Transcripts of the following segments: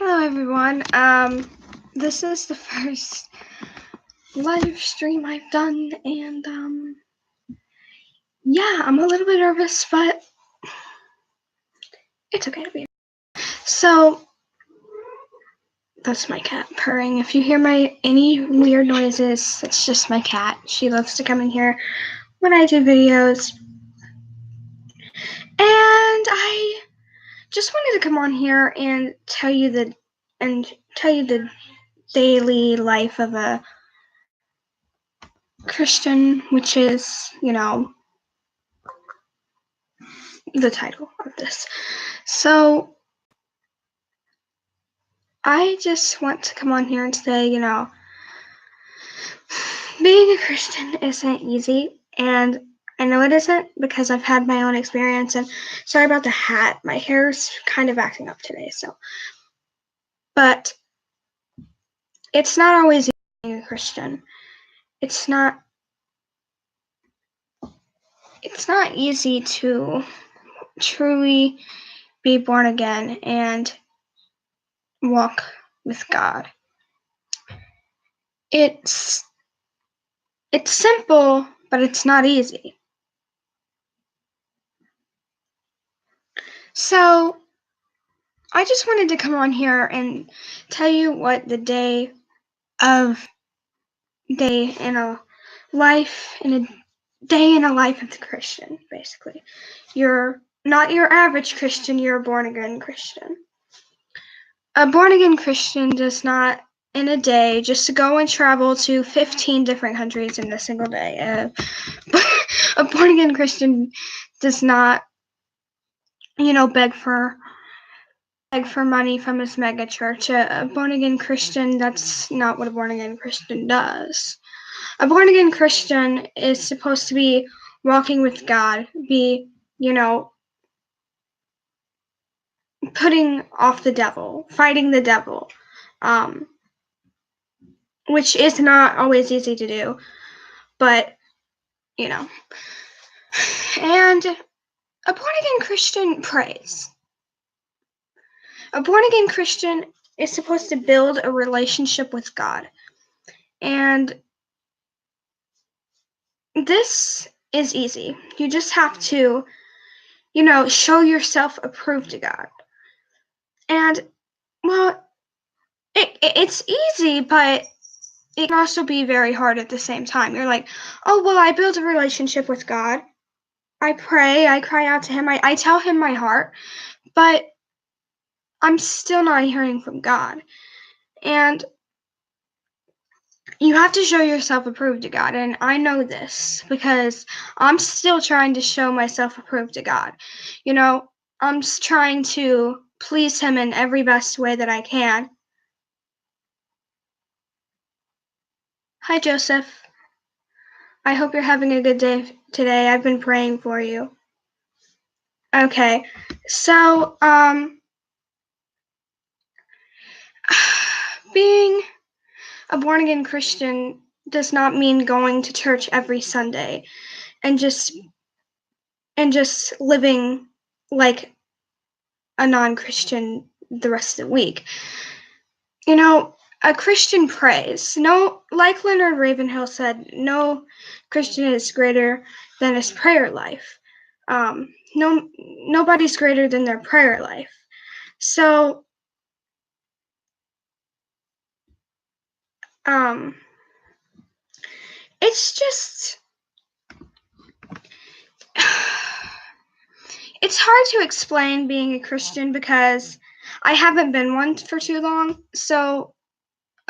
Hello everyone. This is the first live stream I've done, and yeah, I'm a little bit nervous, but it's okay to be. So that's my cat purring. If you hear any weird noises, it's just my cat. She loves to come in here when I do videos, and I just wanted to come on here and tell you the daily life of a Christian, which is, the title of this. So I just want to come on here and say, being a Christian isn't easy, and I know it isn't because I've had my own experience. And sorry about the hat. My hair's kind of acting up today, but it's not always easy being a Christian. It's not easy to truly be born again and walk with God. It's simple, but it's not easy. So I just wanted to come on here and tell you what the day in a life of the Christian, basically. You're not your average Christian, you're a born again Christian. A born again Christian does not, in a day, just to go and travel to 15 different countries in a single day. A born again Christian does not, beg for money from his mega church. A born again Christian, that's not what a born again Christian does. A born again Christian is supposed to be walking with God, be, putting off the devil, fighting the devil, which is not always easy to do, but, and a born again Christian prays. A born again Christian is supposed to build a relationship with God. And this is easy. You just have to, show yourself approved to God. And, well, it's easy, but it can also be very hard at the same time. You're like, oh, well, I build a relationship with God. I pray, I cry out to him, I tell him my heart, but I'm still not hearing from God. And you have to show yourself approved to God, and I know this because I'm still trying to show myself approved to God. I'm just trying to please him in every best way that I can. Hi, Joseph. I hope you're having a good day today. I've been praying for you. Okay, so, being a born-again Christian does not mean going to church every Sunday and just living like a non-Christian the rest of the week. A Christian prays. No, like Leonard Ravenhill said, no Christian is greater than his prayer life. Nobody's greater than their prayer life. So, it's just, it's hard to explain being a Christian because I haven't been one for too long, so,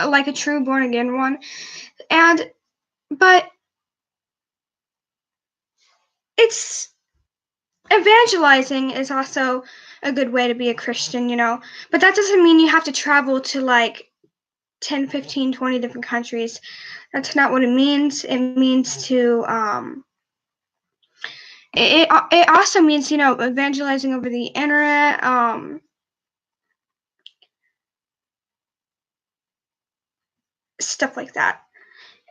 like a true born-again one, but it's, evangelizing is also a good way to be a Christian, but that doesn't mean you have to travel to like 10, 15, 20 different countries. That's not what it means. It means to, it also means, evangelizing over the internet, stuff like that.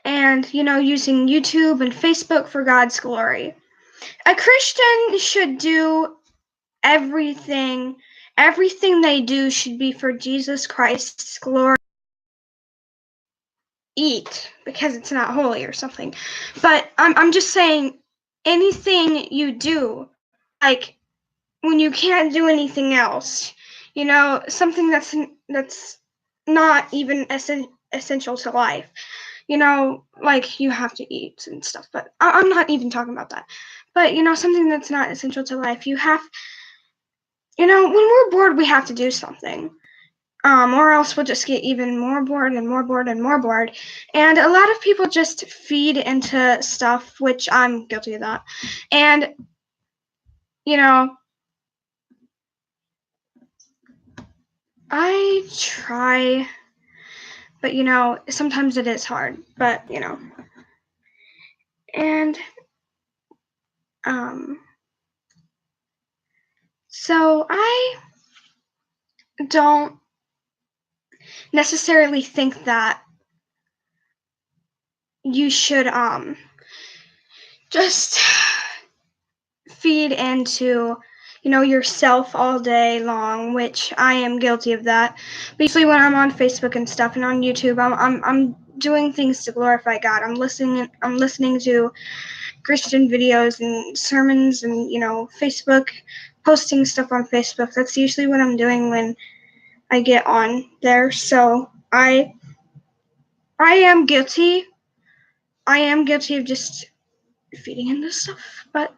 And, using YouTube and Facebook for God's glory. A Christian should do everything Everything they do should be for Jesus Christ's glory. Eat because it's not holy or something. But I'm just saying, anything you do, like when you can't do anything else, something that's not even essential to life, like you have to eat and stuff. But I'm not even talking about that. But something that's not essential to life, you have, when we're bored, we have to do something. Or else we'll just get even more bored and more bored and more bored. And a lot of people just feed into stuff, which I'm guilty of that. And, I try, but, sometimes it is hard. But, and, so I don't necessarily think that you should, just feed into yourself all day long, which I am guilty of that. But usually when I'm on Facebook and stuff and on YouTube, I'm doing things to glorify God. I'm listening to Christian videos and sermons and Facebook, posting stuff on Facebook. That's usually what I'm doing when I get on there. So I am guilty. I am guilty of just feeding into stuff, but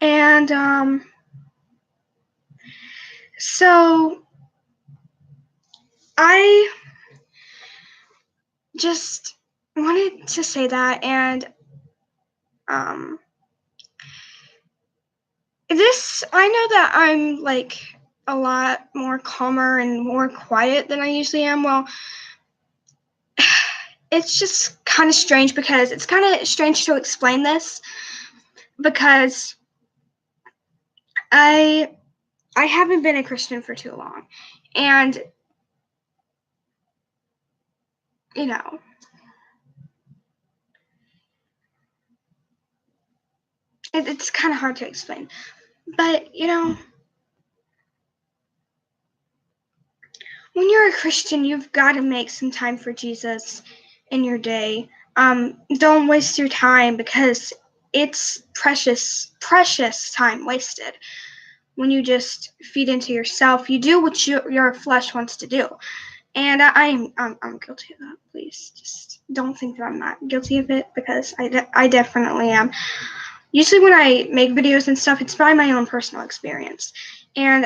and so I just wanted to say that, and this, I know that I'm like a lot more calmer and more quiet than I usually am. Well, it's just kind of strange because it's kind of strange to explain this because I haven't been a Christian for too long, and it's kind of hard to explain. But when you're a Christian, you've got to make some time for Jesus in your day. Don't waste your time because it's precious, precious time wasted when you just feed into yourself. You do what your flesh wants to do, and I'm guilty of that. Please, just don't think that I'm not guilty of it because I definitely am. Usually, when I make videos and stuff, it's by my own personal experience, and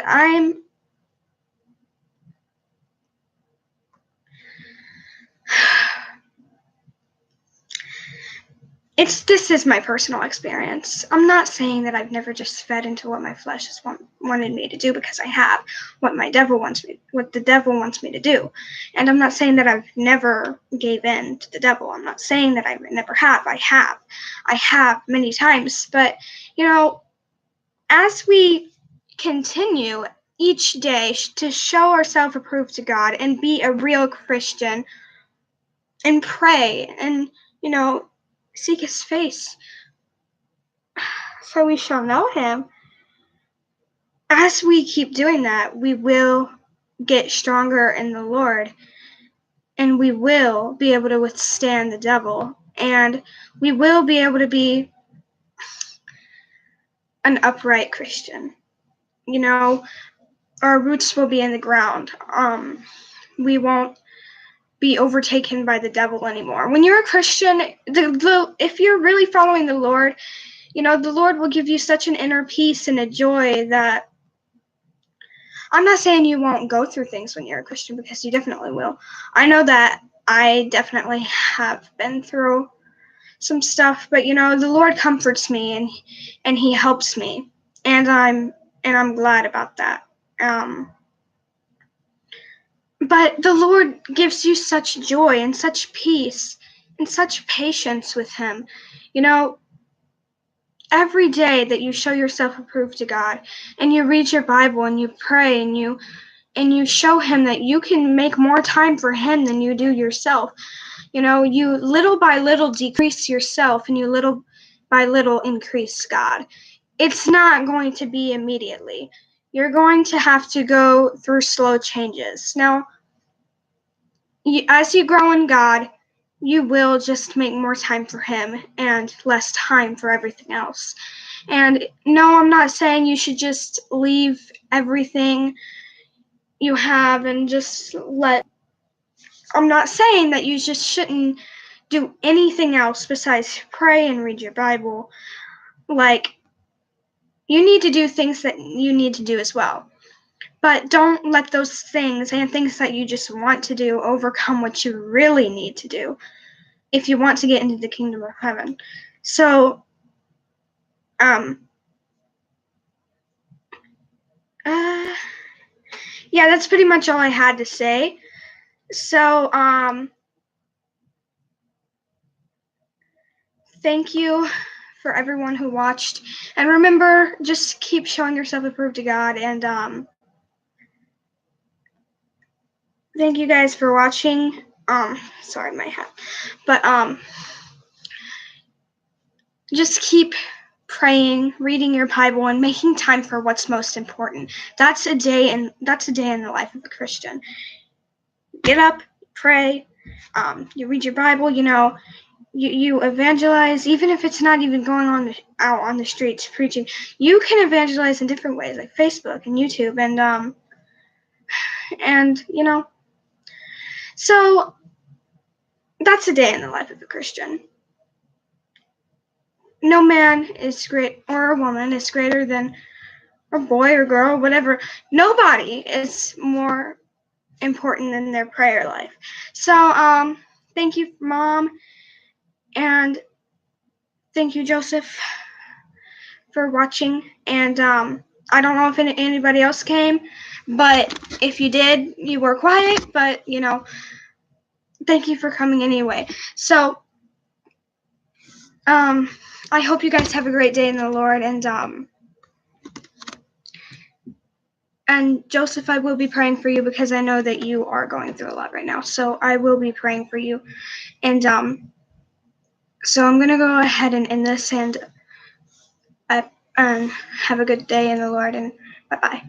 this is my personal experience. I'm not saying that I've never just fed into what my flesh has wanted me to do, because I have. What the devil wants me to do. And I'm not saying that I've never gave in to the devil. I'm not saying that I never have. I have many times. But, as we continue each day to show ourselves approved to God and be a real Christian and pray and, seek his face, so we shall know him. As we keep doing that, we will get stronger in the Lord, and we will be able to withstand the devil, and we will be able to be an upright Christian. Our roots will be in the ground. We won't be overtaken by the devil anymore. When you're a Christian, if you're really following the Lord, the Lord will give you such an inner peace and a joy that I'm not saying you won't go through things when you're a Christian, because you definitely will. I know that I definitely have been through some stuff, but the Lord comforts me and he helps me, and I'm glad about that. But the Lord gives you such joy and such peace and such patience with him. Every day that you show yourself approved to God and you read your Bible and you pray and you show him that you can make more time for him than you do yourself. You little by little decrease yourself and you little by little increase God. It's not going to be immediately. you're going to have to go through slow changes. Now, as you grow in God, you will just make more time for Him and less time for everything else. And no, I'm not saying you should just leave everything you have and just I'm not saying that you just shouldn't do anything else besides pray and read your Bible. Like, you need to do things that you need to do as well. But don't let those things and things that you just want to do overcome what you really need to do if you want to get into the kingdom of heaven. So, yeah, that's pretty much all I had to say. So, thank you for everyone who watched. And remember, just keep showing yourself approved to God. And, thank you guys for watching. Sorry, my hat. But, just keep praying, reading your Bible, and making time for what's most important. That's a day in the life of a Christian. Get up, pray, you read your Bible, you evangelize, even if it's not even going out on the streets preaching. You can evangelize in different ways, like Facebook and YouTube, and so that's a day in the life of a Christian. No man is great, or a woman is greater than, or boy or girl, whatever. Nobody is more important than their prayer life. So, thank you, Mom, and thank you, Joseph, for watching. And I don't know if anybody else came, but if you did, you were quiet, but thank you for coming anyway. So I hope you guys have a great day in the Lord. And Joseph, I will be praying for you because I know that you are going through a lot right now. So I will be praying for you. And so I'm gonna go ahead and end this, and have a good day in the Lord, and bye-bye.